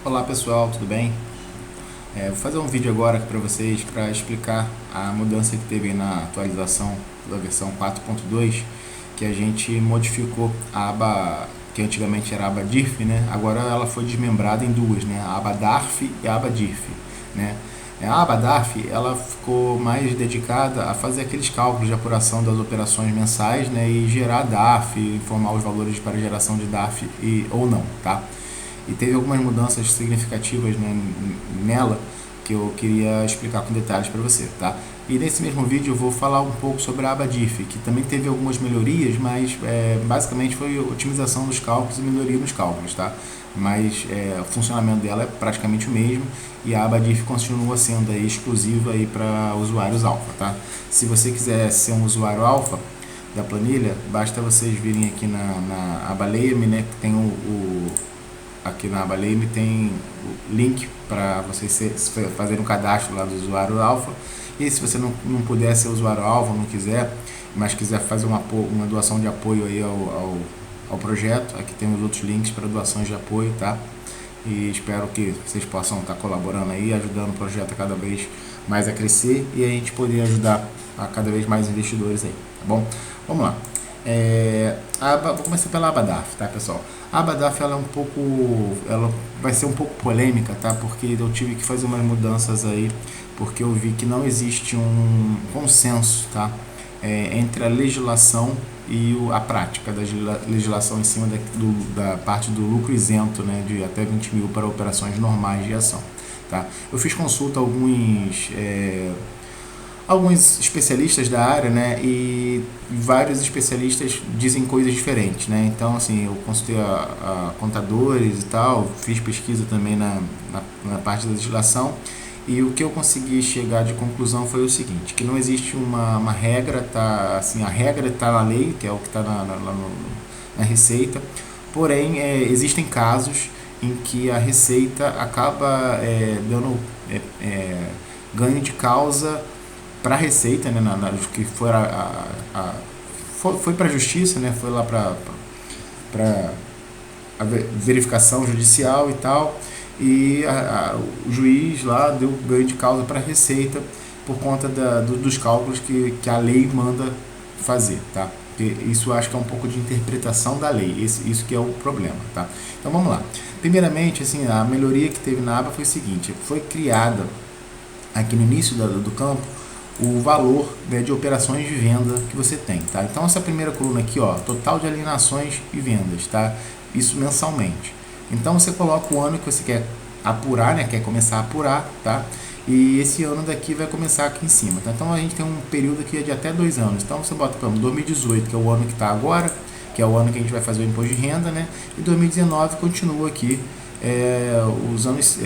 Olá pessoal, tudo bem? Vou fazer um vídeo agora para vocês para explicar a mudança que teve na atualização da versão 4.2, que a gente modificou a aba que antigamente era a aba DIRF, né? Agora ela foi desmembrada em duas, né? A aba DARF e a aba DIRF, né? A aba DARF ela ficou mais dedicada a fazer aqueles cálculos de apuração das operações mensais, né? E gerar DARF, informar os valores para geração de DARF ou não, tá? E teve algumas mudanças significativas, né, nela que eu queria explicar com detalhes para você, tá? E nesse mesmo vídeo eu vou falar um pouco sobre a aba DIRF, que também teve algumas melhorias, mas basicamente foi otimização dos cálculos e melhoria nos cálculos, tá? Mas o funcionamento dela é praticamente o mesmo e a aba DIRF continua sendo aí exclusiva aí para usuários alfa, tá? Se você quiser ser um usuário alfa da planilha, basta vocês virem aqui na aba Layer-me, né, que tem aqui na aba Layer-me tem o link para vocês fazerem um cadastro lá do usuário alfa. E se você não puder ser usuário alfa, não quiser, mas quiser fazer uma doação de apoio aí ao projeto, aqui tem os outros links para doações de apoio, tá? E espero que vocês possam estar colaborando aí, ajudando o projeto a cada vez mais a crescer e a gente poder ajudar a cada vez mais investidores aí, tá bom? Vamos lá. Vou começar pela aba DARF, tá, pessoal? A aba DARF ela vai ser um pouco polêmica, tá? Porque eu tive que fazer umas mudanças aí, porque eu vi que não existe um consenso, tá? Entre a legislação e a prática da legislação em cima da parte do lucro isento, né, de até 20 mil para operações normais de ação, tá? Eu fiz consulta a alguns especialistas da área, né, e vários especialistas dizem coisas diferentes, né? Então, assim, eu consultei a contadores e tal, fiz pesquisa também na parte da legislação, e o que eu consegui chegar de conclusão foi o seguinte, que não existe uma regra, tá? Assim, a regra está na lei, que é o que está na Receita, porém, existem casos em que a Receita acaba dando ganho de causa para a Receita, né, que foi para a Justiça, né, foi lá para a verificação judicial e tal, e o juiz lá deu ganho de causa para a Receita por conta dos cálculos que a lei manda fazer, tá? Porque isso eu acho que é um pouco de interpretação da lei, isso que é o problema, tá? Então vamos lá. Primeiramente, assim, a melhoria que teve na aba foi o seguinte, foi criada aqui no início do campo o valor, né, de operações de venda que você tem, tá? Então essa primeira coluna aqui, ó, total de alienações e vendas, tá? Isso mensalmente. Então você coloca o ano que você quer apurar, né? Quer começar a apurar, tá? E esse ano daqui vai começar aqui em cima, tá? Então a gente tem um período aqui de até 2 anos. Então você bota, por exemplo, 2018, que é o ano que está agora, que é o ano que a gente vai fazer o imposto de renda, né? E 2019 continua aqui os anos,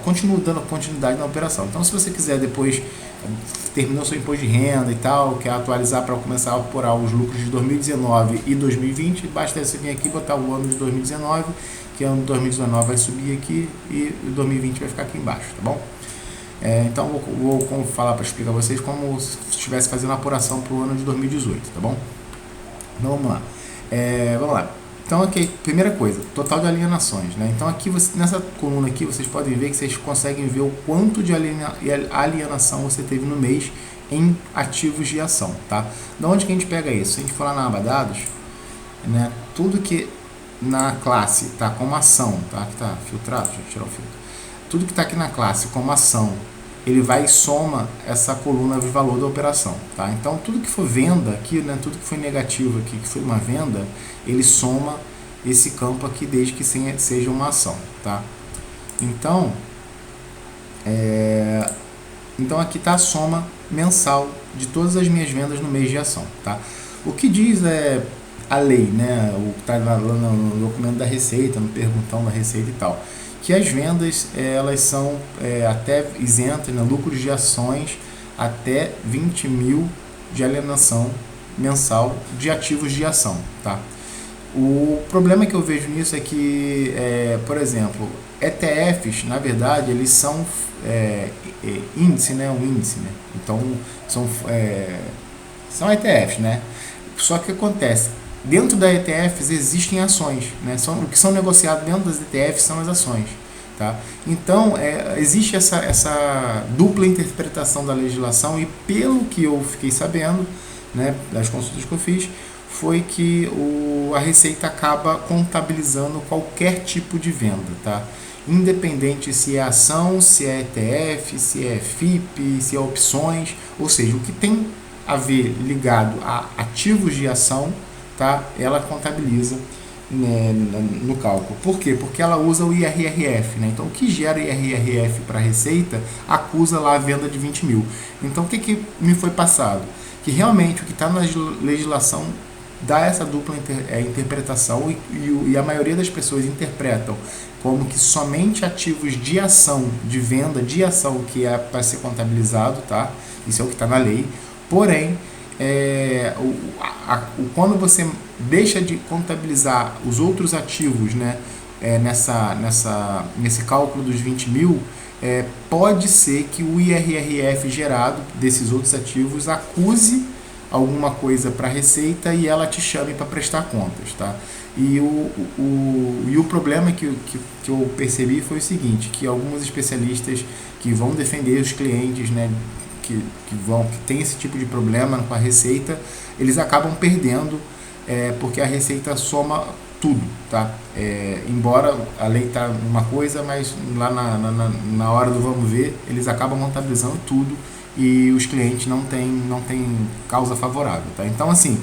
continua dando continuidade na operação. Então, se você quiser depois, terminou seu imposto de renda e tal, quer atualizar para começar a apurar os lucros de 2019 e 2020, basta você vir aqui e botar o ano de 2019, que o ano de 2019 vai subir aqui e o 2020 vai ficar aqui embaixo, tá bom? Então, vou falar para explicar a vocês como se estivesse fazendo a apuração para o ano de 2018, tá bom? Então, vamos lá. Vamos lá. Então, aqui, primeira coisa, total de alienações, né? Então, aqui nessa coluna aqui, vocês podem ver que vocês conseguem ver o quanto de alienação você teve no mês em ativos de ação, tá? Da onde que a gente pega isso? Se a gente for lá na aba dados, né, tudo que na classe tá como ação, tá? Aqui tá filtrado, deixa eu tirar o filtro. Tudo que tá aqui na classe como ação, ele vai e soma essa coluna de valor da operação, tá? Então, tudo que for venda aqui, né, tudo que foi negativo aqui, que foi uma venda, ele soma esse campo aqui desde que seja uma ação, tá? Então, então aqui está a soma mensal de todas as minhas vendas no mês de ação, tá? O que diz a lei, né, o que está lá no documento da Receita, no perguntão da Receita e tal, que as vendas elas são até isentas, né, lucros de ações até 20 mil de alienação mensal de ativos de ação, tá? O problema que eu vejo nisso é que, por exemplo, ETFs, na verdade, eles são índice, né, um índice, né? Então são ETFs, né? Só que acontece, dentro da ETFs existem ações, né? O que são negociados dentro das ETFs são as ações. Tá? Então, existe essa dupla interpretação da legislação, e pelo que eu fiquei sabendo, né, das consultas que eu fiz, foi que a Receita acaba contabilizando qualquer tipo de venda, tá? Independente se é ação, se é ETF, se é FIP, se é opções, ou seja, o que tem a ver ligado a ativos de ação, tá? Ela contabiliza, né, no cálculo. Por quê? Porque ela usa o IRRF, né? Então, o que gera IRRF para a Receita acusa lá a venda de 20 mil. Então, o que me foi passado? Que realmente o que está na legislação dá essa dupla interpretação, e a maioria das pessoas interpretam como que somente ativos de ação, de venda de ação, que é para ser contabilizado, tá? Isso é o que está na lei. Porém, quando você deixa de contabilizar os outros ativos, né, nesse cálculo dos 20 mil, pode ser que o IRRF gerado desses outros ativos acuse alguma coisa para a Receita e ela te chame para prestar contas, tá? E o problema que eu percebi foi o seguinte, que alguns especialistas que vão defender os clientes, né, que tem esse tipo de problema com a Receita, eles acabam perdendo, porque a Receita soma tudo, tá? Embora a lei tá uma coisa, mas lá na hora do vamos ver, eles acabam contabilizando tudo e os clientes não têm causa favorável, tá? Então, assim,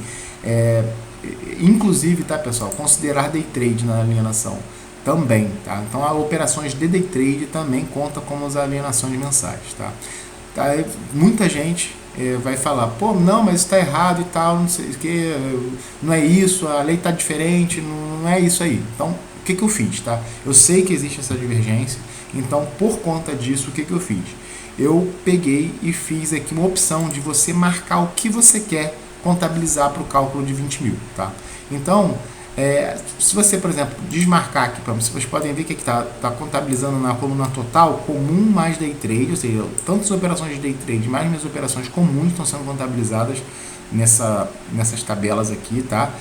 inclusive, tá, pessoal, considerar day trade na alienação também, tá? Então, as operações de day trade também conta como as alienações mensais, tá? Muita gente vai falar, pô, não, mas está errado e tal, não sei o que, não é isso, a lei está diferente, não é isso aí. Então, o que eu fiz, tá? Eu sei que existe essa divergência, então, por conta disso, o que eu fiz? Eu peguei e fiz aqui uma opção de você marcar o que você quer contabilizar para o cálculo de 20 mil, tá? Então, se você, por exemplo, desmarcar aqui, vocês podem ver que aqui está contabilizando na coluna total comum mais day trade, ou seja, tantas operações de day trade mais minhas operações comuns estão sendo contabilizadas nessas tabelas aqui, tá?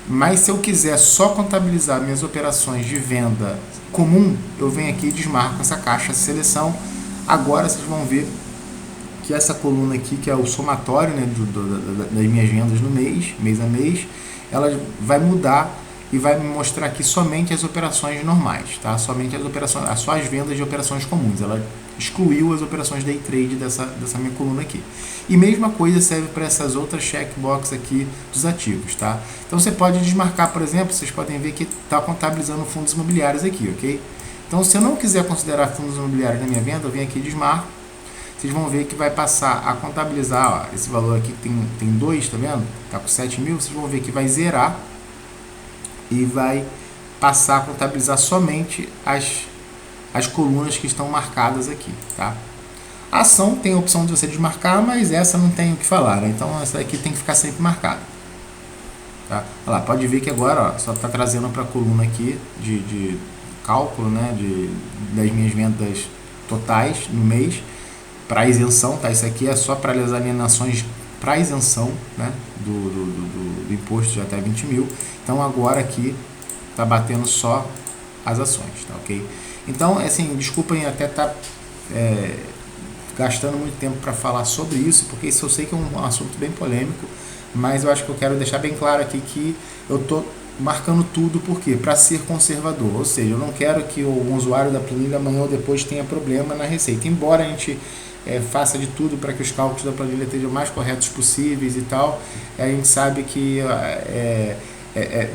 Mas se eu quiser só contabilizar minhas operações de venda comum, eu venho aqui e desmarco essa caixa seleção. Agora vocês vão ver que essa coluna aqui, que é o somatório, né, das minhas vendas no mês a mês, ela vai mudar e vai me mostrar aqui somente as operações normais, tá? Somente só as vendas de operações comuns. Ela excluiu as operações day trade dessa minha coluna aqui. E mesma coisa serve para essas outras checkbox aqui dos ativos, tá? Então você pode desmarcar, por exemplo, vocês podem ver que está contabilizando fundos imobiliários aqui, ok? Então, se eu não quiser considerar fundos imobiliários na minha venda, eu venho aqui e desmarco. Vocês vão ver que vai passar a contabilizar, ó, esse valor aqui tem 2, tá vendo? Tá com 7 mil, vocês vão ver que vai zerar e vai passar a contabilizar somente as colunas que estão marcadas aqui, tá? A ação tem a opção de você desmarcar, mas essa não tem o que falar, né? Então essa aqui tem que ficar sempre marcada, tá? Olha lá, pode ver que agora, ó, só está trazendo para a coluna aqui de cálculo, né, das minhas vendas totais no mês, para isenção, tá? Isso aqui é só para as alienações para isenção, né, do imposto de até 20 mil. Então agora aqui está batendo só as ações, tá, ok? Então, assim, desculpem até estar gastando muito tempo para falar sobre isso, porque isso eu sei que é um assunto bem polêmico, mas eu acho que eu quero deixar bem claro aqui que eu estou marcando tudo, por quê? Para ser conservador, ou seja, eu não quero que o usuário da planilha amanhã ou depois tenha problema na receita, embora a gente faça de tudo para que os cálculos da planilha estejam mais corretos possíveis e tal, a gente sabe que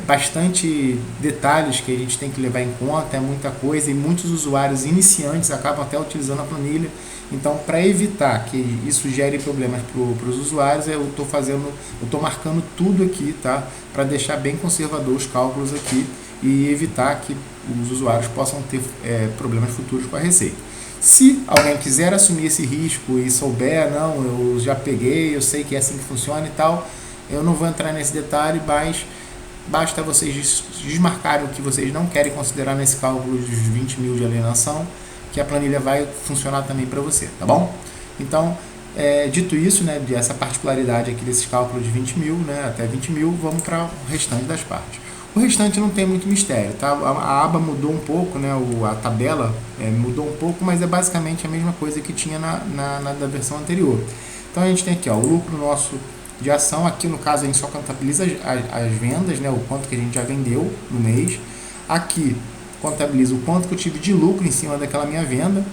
bastante detalhes que a gente tem que levar em conta, é muita coisa, e muitos usuários iniciantes acabam até utilizando a planilha. Então, para evitar que isso gere problemas para os usuários, eu estou marcando tudo aqui, tá? Para deixar bem conservador os cálculos aqui e evitar que os usuários possam ter problemas futuros com a receita. Se alguém quiser assumir esse risco e souber, não, eu já peguei, eu sei que é assim que funciona e tal, eu não vou entrar nesse detalhe, mas basta vocês desmarcarem o que vocês não querem considerar nesse cálculo dos 20 mil de alienação, que a planilha vai funcionar também para você, tá bom? Então, Dito isso, né, dessa particularidade aqui desses cálculos de 20 mil, né, até 20 mil, vamos para o restante das partes. O restante não tem muito mistério, tá? A aba mudou um pouco, né, a tabela mudou um pouco, mas é basicamente a mesma coisa que tinha na versão anterior. Então a gente tem aqui, ó, o lucro nosso de ação, aqui no caso a gente só contabiliza as vendas, né, o quanto que a gente já vendeu no mês. Aqui contabiliza o quanto que eu tive de lucro em cima daquela minha venda,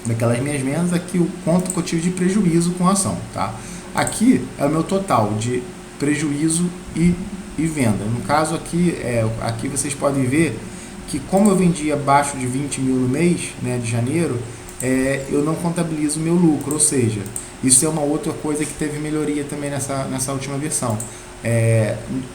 daquelas minhas vendas. Aqui o quanto que eu tive de prejuízo com a ação, tá? Aqui é o meu total de prejuízo e venda. No caso aqui, aqui vocês podem ver que como eu vendi abaixo de 20 mil no mês, né, de janeiro, eu não contabilizo o meu lucro, ou seja, isso é uma outra coisa que teve melhoria também nessa última versão.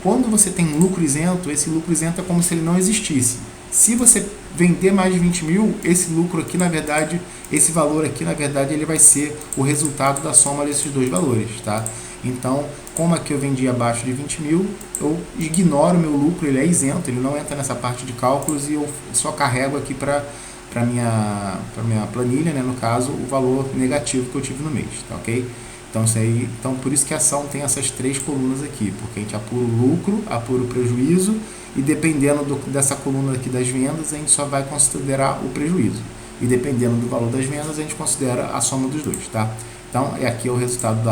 Quando você tem lucro isento, esse lucro isento é como se ele não existisse. Se você vender mais de 20 mil, esse lucro aqui, na verdade, esse valor aqui, na verdade, ele vai ser o resultado da soma desses dois valores, tá? Então, como aqui eu vendi abaixo de 20 mil, eu ignoro o meu lucro, ele é isento, ele não entra nessa parte de cálculos e eu só carrego aqui para minha planilha, né, no caso, o valor negativo que eu tive no mês, tá ok? Então, por isso que a ação tem essas três colunas aqui, porque a gente apura o lucro, apura o prejuízo, e dependendo dessa coluna aqui das vendas, a gente só vai considerar o prejuízo. E dependendo do valor das vendas, a gente considera a soma dos dois, tá? Então, aqui é o resultado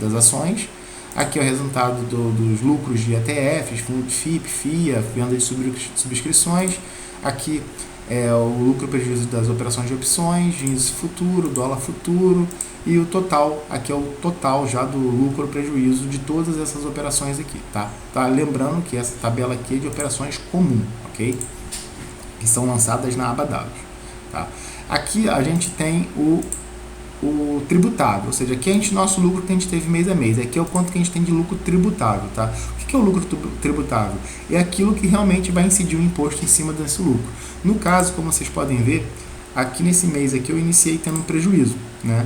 das ações, aqui é o resultado dos lucros de ETFs, FIP, FIA, venda de subscrições, aqui é o lucro e prejuízo das operações de opções, índice futuro, dólar futuro, e o total, aqui é o total já do lucro e prejuízo de todas essas operações aqui, tá? Lembrando que essa tabela aqui é de operações comum, ok? Que são lançadas na aba dados, tá? Aqui a gente tem o tributável, ou seja, aqui nosso lucro que a gente teve mês a mês, aqui é o quanto que a gente tem de lucro tributável, tá? O que é o lucro tributável? É aquilo que realmente vai incidir o imposto em cima desse lucro. No caso, como vocês podem ver, aqui nesse mês aqui eu iniciei tendo um prejuízo, né?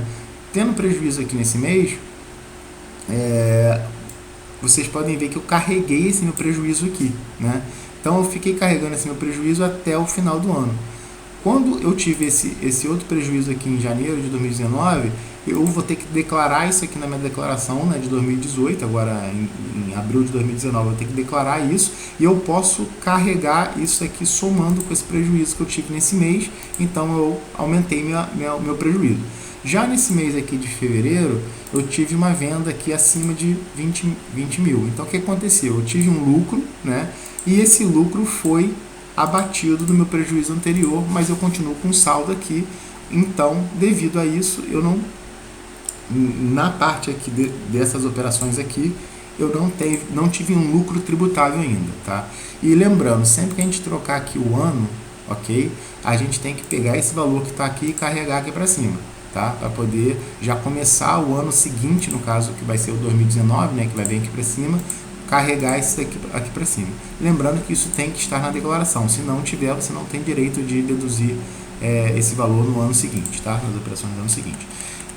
Tendo prejuízo aqui nesse mês, vocês podem ver que eu carreguei esse meu prejuízo aqui, né? Então eu fiquei carregando esse meu prejuízo até o final do ano. Quando eu tive esse outro prejuízo aqui em janeiro de 2019, eu vou ter que declarar isso aqui na minha declaração, né, de 2018, agora em abril de 2019 eu vou ter que declarar isso, e eu posso carregar isso aqui somando com esse prejuízo que eu tive nesse mês, então eu aumentei meu prejuízo. Já nesse mês aqui de fevereiro, eu tive uma venda aqui acima de 20 mil. Então o que aconteceu? Eu tive um lucro, né, e esse lucro foi abatido do meu prejuízo anterior, mas eu continuo com saldo aqui. Então, devido a isso, eu não, na parte aqui dessas operações aqui, eu não tive um lucro tributável ainda, tá? E lembrando, sempre que a gente trocar aqui o ano, ok? A gente tem que pegar esse valor que está aqui e carregar aqui para cima, tá? Para poder já começar o ano seguinte, no caso que vai ser o 2019, né? Que vai vir aqui para cima, carregar isso aqui para cima. Lembrando que isso tem que estar na declaração. Se não tiver, você não tem direito de deduzir esse valor no ano seguinte, tá? Nas operações do ano seguinte,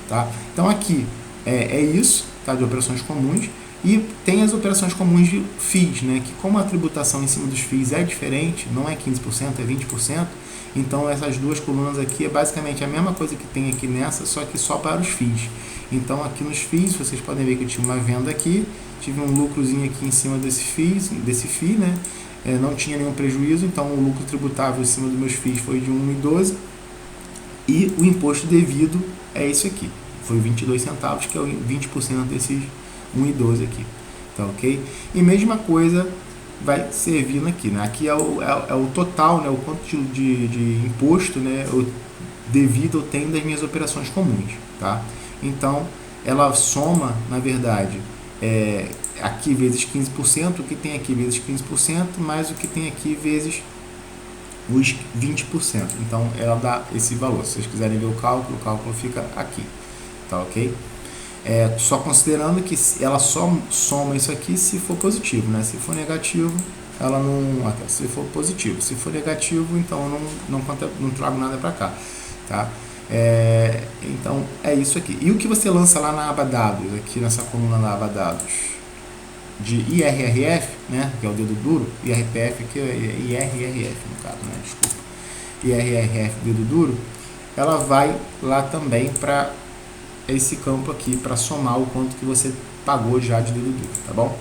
tá? Então aqui é isso, tá? De operações comuns. E tem as operações comuns de FIIs, né? Que como a tributação em cima dos FIIs é diferente, não é 15%, é 20%. Então essas duas colunas aqui é basicamente a mesma coisa que tem aqui nessa, só que só para os FIIs. Então aqui nos FIIs, vocês podem ver que eu tive uma venda aqui, tive um lucrozinho aqui em cima desse FII, né? Não tinha nenhum prejuízo, então o lucro tributável em cima dos meus FIIs foi de 1,12 e o imposto devido é isso aqui, foi 22 centavos, que é 20% desses 1,12 aqui, tá ok? E mesma coisa vai servindo aqui, né? Aqui é o total, né? O quanto de imposto, né? O devido eu tenho das minhas operações comuns, tá? Então, ela soma, na verdade, aqui vezes 15%, o que tem aqui vezes 15%, mais o que tem aqui vezes os 20%. Então, ela dá esse valor. Se vocês quiserem ver o cálculo fica aqui, tá ok? Só considerando que ela só soma isso aqui se for positivo, né? Se for negativo, ela não... Se for positivo. Se for negativo, então eu não trago nada para cá, tá? Então é isso aqui. E o que você lança lá na aba dados, aqui nessa coluna na aba dados de IRRF, né, que é o dedo duro, IRPF aqui é IRRF no caso, né, desculpa, IRRF dedo duro, ela vai lá também para esse campo aqui para somar o quanto que você pagou já de dedutível, tá bom?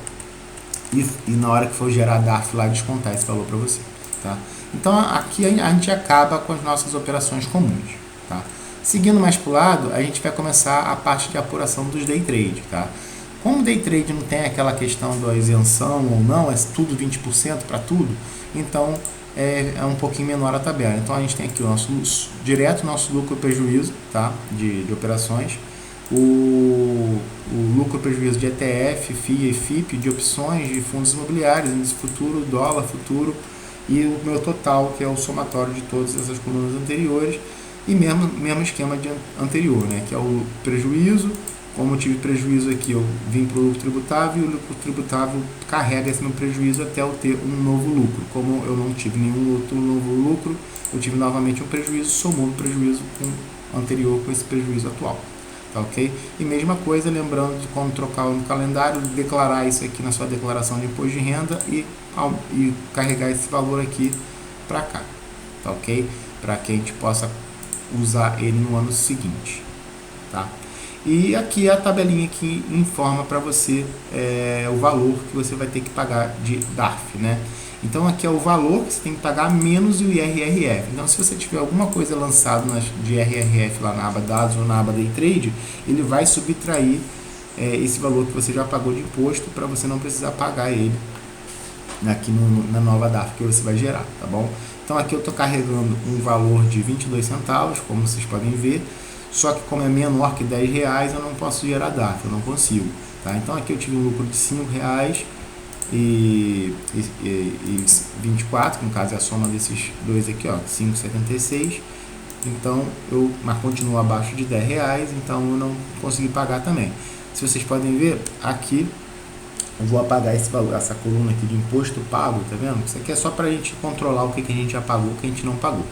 E na hora que for gerar a DARF lá, descontar esse valor para você, tá? Então aqui a gente acaba com as nossas operações comuns, tá? Seguindo mais para o lado, a gente vai começar a parte de apuração dos day trade, tá? Como o day trade não tem aquela questão da isenção ou não, é tudo 20% para tudo, então é um pouquinho menor a tabela. Então a gente tem aqui o nosso nosso lucro e prejuízo, tá? de operações, o lucro e prejuízo de ETF, FIA e FIP, de opções, de fundos imobiliários, índice futuro, dólar futuro, e o meu total, que é o somatório de todas essas colunas anteriores, e mesmo esquema de anterior, né, que é o prejuízo. Como eu tive prejuízo aqui, eu vim para o lucro tributável, e o lucro tributável carrega esse meu prejuízo até eu ter um novo lucro. Como eu não tive nenhum outro novo lucro, eu tive novamente um prejuízo, somou o prejuízo anterior com esse prejuízo atual. Tá, ok? E mesma coisa, lembrando de como trocar no calendário, declarar isso aqui na sua declaração de imposto de renda e carregar esse valor aqui para cá. Tá, ok? Para que a gente possa usar ele no ano seguinte. Tá? E aqui é a tabelinha que informa para você o valor que você vai ter que pagar de DARF, né? Então aqui é o valor que você tem que pagar menos o IRRF. Então se você tiver alguma coisa lançada de IRRF lá na aba dados ou na aba day trade, ele vai subtrair esse valor que você já pagou de imposto para você não precisar pagar ele aqui na nova DARF que você vai gerar, tá bom? Então aqui eu estou carregando um valor de 22 centavos, como vocês podem ver. Só que como é menor que R$10, eu não posso gerar DARF, eu não consigo. Tá? Então aqui eu tive um lucro de R$5 e 24, que no caso é a soma desses dois aqui, ó, 5,76. Então mas continuo abaixo de R$10, então eu não consegui pagar também. Se vocês podem ver, aqui eu vou apagar esse valor, essa coluna aqui de imposto pago, tá vendo? Isso aqui é só para a gente controlar o que a gente já pagou, o que a gente não pagou.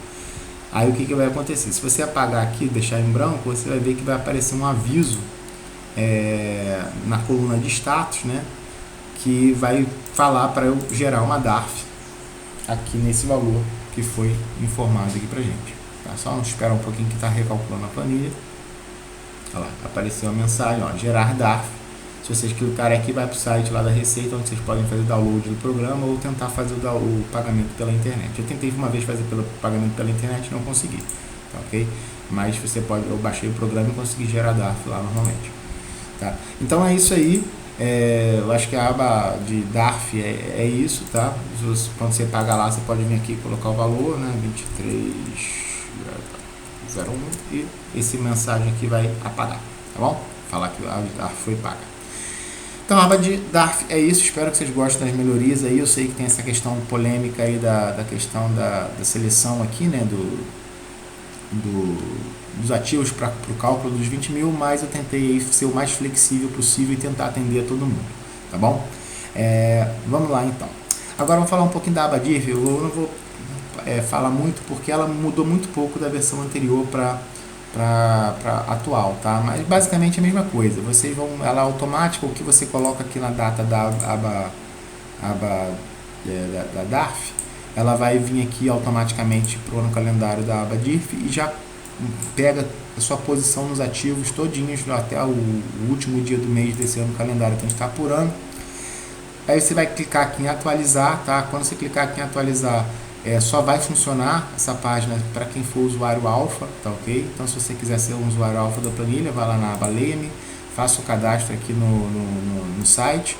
Aí o que vai acontecer? Se você apagar aqui, deixar em branco, você vai ver que vai aparecer um aviso na coluna de status, né? Que vai falar para eu gerar uma DARF aqui nesse valor que foi informado aqui pra gente. Tá? Só esperar um pouquinho que está recalculando a planilha. Olha lá, apareceu a mensagem, ó, gerar DARF. Se vocês clicarem aqui, vai para o site lá da Receita, onde vocês podem fazer o download do programa ou tentar fazer o pagamento pela internet. Eu tentei uma vez fazer pelo pagamento pela internet e não consegui, tá, ok? Mas você pode, eu baixei o programa e consegui gerar DARF lá normalmente. Tá? Então é isso aí. Eu acho que a aba de DARF é isso, tá? Quando você pagar lá, você pode vir aqui e colocar o valor, né? 23,01 e esse mensagem aqui vai apagar, tá bom? Falar que a DARF foi paga. Então a aba de DARF é isso, espero que vocês gostem das melhorias aí. Eu sei que tem essa questão polêmica aí da questão da seleção aqui, né, dos ativos para o cálculo dos 20 mil, mas eu tentei ser o mais flexível possível e tentar atender a todo mundo, tá bom? Vamos lá então. Agora vamos falar um pouquinho da aba DIRF. Eu não vou falar muito porque ela mudou muito pouco da versão anterior para atual, tá? Mas basicamente é a mesma coisa. Vocês vão, ela é automática, o que você coloca aqui na data da aba da DARF, ela vai vir aqui automaticamente para o ano calendário da aba DIRF e já pega a sua posição nos ativos todinhos até o último dia do mês desse ano calendário que a gente está apurando. Aí você vai clicar aqui em atualizar, tá? Quando você clicar aqui em atualizar, só vai funcionar essa página para quem for usuário alfa, tá, ok? Então se você quiser ser um usuário alfa da planilha, vai lá na aba Leia-me, faça o cadastro aqui no site,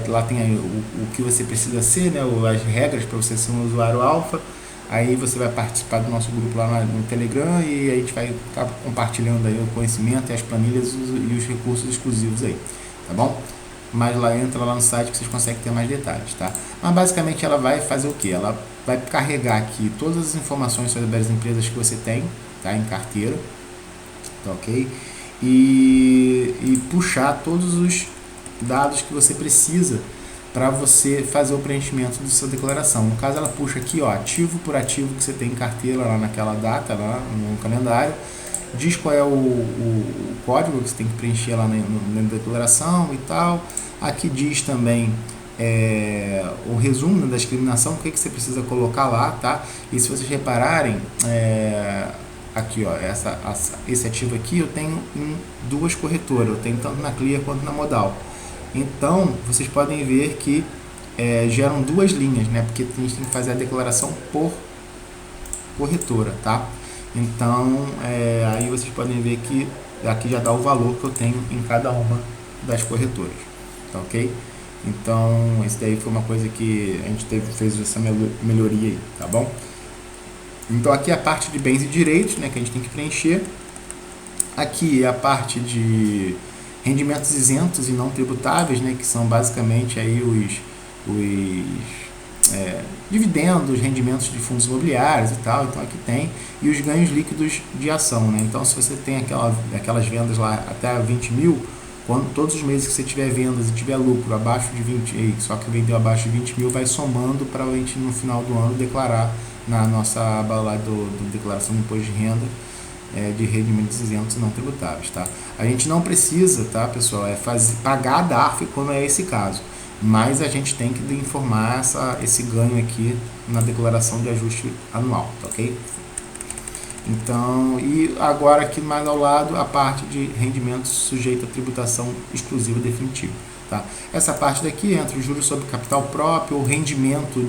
lá tem aí o que você precisa ser, né, as regras para você ser um usuário alfa. Aí você vai participar do nosso grupo lá no Telegram e a gente vai estar compartilhando aí o conhecimento e as planilhas e os recursos exclusivos aí, tá bom? Mas entra lá no site que vocês conseguem ter mais detalhes, tá? Mas basicamente ela vai fazer o que? Ela vai carregar aqui todas as informações sobre as empresas que você tem, tá? Em carteira, tá, ok? E puxar todos os dados que você precisa para você fazer o preenchimento da sua declaração. No caso, ela puxa aqui, ó, ativo por ativo que você tem em carteira lá naquela data, lá no calendário, diz qual é o código que você tem que preencher lá na declaração e tal. Aqui diz também o resumo da discriminação, o que você precisa colocar lá, tá? E se vocês repararem, aqui, ó, esse ativo aqui eu tenho em duas corretoras, eu tenho tanto na Clear quanto na Modal. Então, vocês podem ver que geram duas linhas, né? Porque a gente tem que fazer a declaração por corretora, tá? Então, aí vocês podem ver que aqui já dá o valor que eu tenho em cada uma das corretoras, tá ok? Então, isso daí foi uma coisa que a gente fez essa melhoria aí, tá bom? Então, aqui é a parte de bens e direitos, né, que a gente tem que preencher. Aqui é a parte de rendimentos isentos e não tributáveis, né, que são basicamente aí os dividendos, rendimentos de fundos imobiliários e tal. Então aqui tem, e os ganhos líquidos de ação, né? Então se você tem aquelas vendas lá até 20 mil, todos os meses que você tiver vendas e tiver lucro abaixo de 20, só que vendeu abaixo de 20 mil, vai somando para a gente no final do ano declarar na nossa aba lá do declaração de imposto de renda de rendimentos isentos e não tributáveis, tá? A gente não precisa, tá, pessoal, pagar a DARF quando é esse caso, mas a gente tem que informar esse ganho aqui na declaração de ajuste anual, tá ok? Então, e agora aqui mais ao lado a parte de rendimentos sujeito a tributação exclusiva definitiva, tá? Essa parte daqui entra o juros sobre capital próprio, o rendimento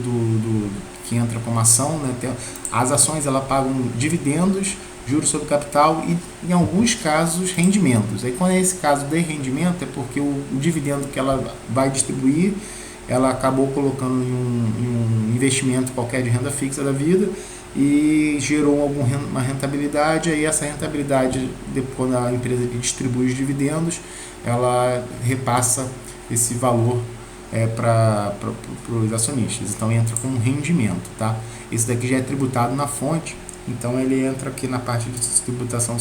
que entra como ação, né? As ações elas pagam dividendos, juros sobre capital e, em alguns casos, rendimentos. Aí, quando é esse caso de rendimento, é porque o dividendo que ela vai distribuir, ela acabou colocando em um investimento qualquer de renda fixa da vida e gerou uma rentabilidade. Aí, essa rentabilidade, quando a empresa distribui os dividendos, ela repassa esse valor para os acionistas. Então, entra como rendimento, tá? Esse daqui já é tributado na fonte. Então ele entra aqui na parte de tributação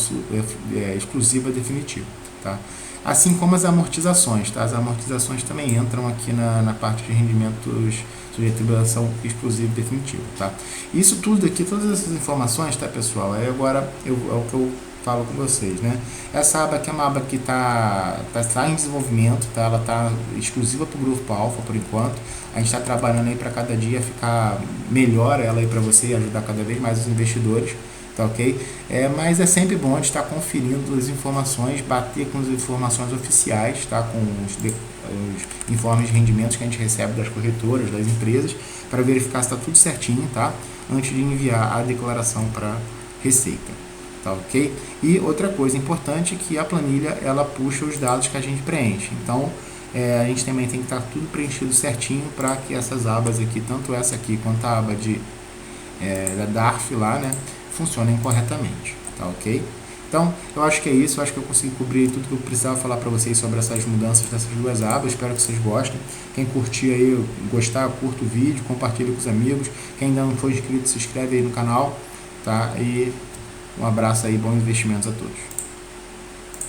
exclusiva definitiva, tá? Assim como as amortizações, tá? As amortizações também entram aqui na parte de rendimentos de tributação exclusiva definitiva, tá? Isso tudo aqui, todas essas informações, tá, pessoal? Aí agora é o que eu falo com vocês, né? Essa aba aqui é uma aba que tá em desenvolvimento, tá? Ela tá exclusiva para o Grupo Alfa por enquanto. A gente está trabalhando aí para cada dia ficar melhor ela aí para você e ajudar cada vez mais os investidores, tá ok? Mas é sempre bom a gente estar conferindo as informações, bater com as informações oficiais, tá? Com os informes de rendimentos que a gente recebe das corretoras, das empresas, para verificar se está tudo certinho, tá? Antes de enviar a declaração para Receita. Tá ok? E outra coisa importante é que a planilha ela puxa os dados que a gente preenche. Então a gente também tem que estar tudo preenchido certinho para que essas abas aqui, tanto essa aqui quanto a aba da DARF lá, né, funcionem corretamente. Tá ok? Então eu acho que é isso. Eu acho que eu consegui cobrir tudo que eu precisava falar para vocês sobre essas mudanças dessas duas abas. Espero que vocês gostem. Quem curtir aí, gostar, curta o vídeo, compartilhe com os amigos. Quem ainda não for inscrito, se inscreve aí no canal, tá? E um abraço aí, bons investimentos a todos.